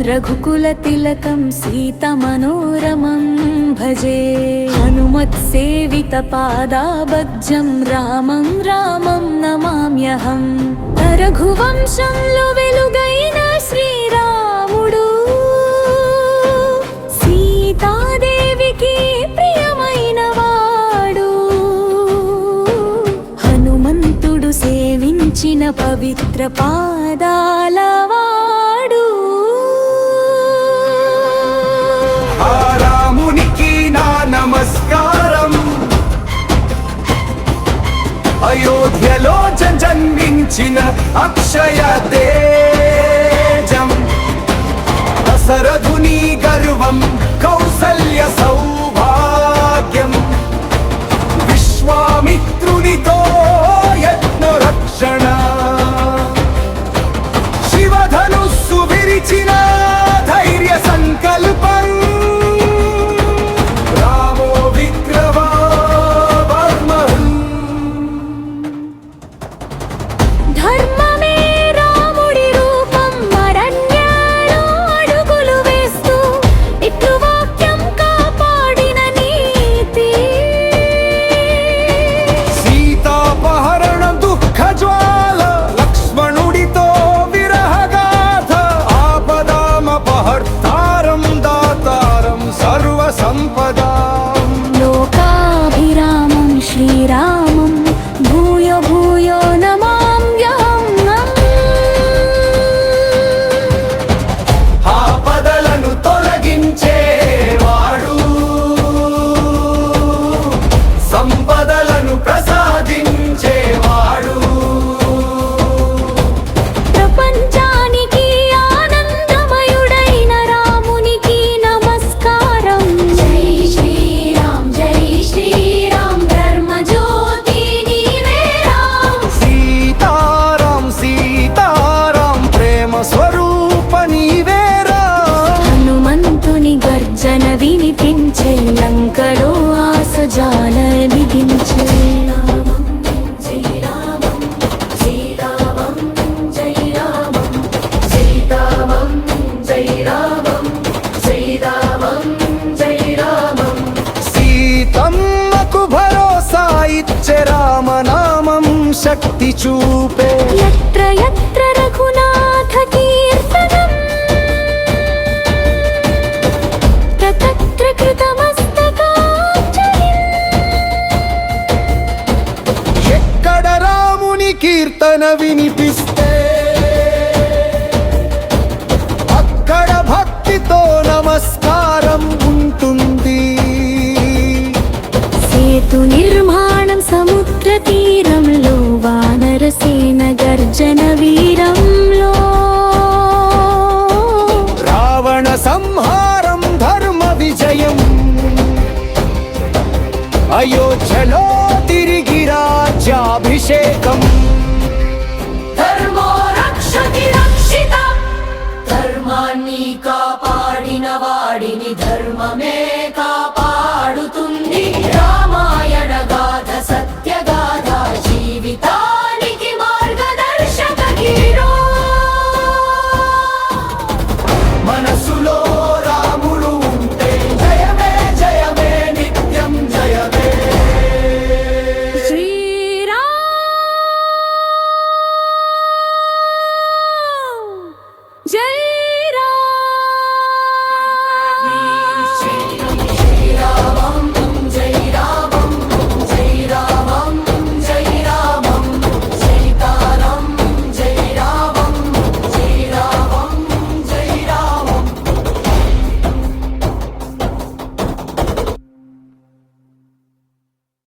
रघुकुलतिलकं सीतमनोरमं भजे हनुमत्सेवितपादाब्जं रामं रामं नमाम्यहं रघुवंशंलो वेलुगैन श्रीरामुडु सीतादेविकी प्రియమైన వాడు హనుమంతుడు సేవించిన పవిత్ర పాదాలవాడు ఆ రామునికి నా నమస్కారం అయోధ్యలో జన్మించిన అక్షయ తేజం దశరథుని గర్వం కౌసల్య సౌభాగ్యం విశ్వామిత్రునితో యజ్ఞ రక్షణ శివధనుస్సు విరిచిన ధైర్య సంకల్పం రామో విక్రమార్మహం ధర్మమే రాముడి రూపం అరణ్యాలో అడుగులు వేస్తూ పితృవాక్యం కాపాడిన నీతి సీతాపహరణ దుఃఖ జ్వాల లక్ష్మణుడితో విరహగాథ ఆపదామపహర్తారం దాతారం సర్వ సంపదాం లోకాభిరామం శ్రీరామం భూయో భూయో నమామ్యహం ఆపదలను తొలగించేవాడు సంపదలను ప్రసాదించేవాడు ప్రపంచానికి ఆనందమయుడైన రామునికి నమస్కారం జై శ్రీరామ్ ధర్మజ్యోతి నీవే రామ్ సీతారాం సీతారాం ప్రేమ స్వరూప నీవేరా హనుమంతుని గర్జన వినిపించే లంకలో ఆశజాల బిగించే జై రామం శ్రీరామం జై రామం సీతామం జై రామం శ్రీరామం జై రామం సీతమ్మకు భరోసా ఇచ్చే రామనామం శక్తి చూపే యత్ర యత్ర రఘునాథ కీర్తనం తత్ర కృతమస్తకాంజలిం ఎక్కడ రాముని కీర్తన వినిపిస్తే అక్కడ భక్తితో నమస్కారం ఉంటుంది సేతు నిర్మాణం సముద్ర తీరంలో వానరసేన గర్జన వీరంలో రావణ సంహారం ధర్మ విజయం అయోధ్యలో తిరిగి రాజ్యాభిషేకం ధర్మో రక్షతి రక్షిత ధర్మాన్ని కాపాడిన వాడిని ధర్మమే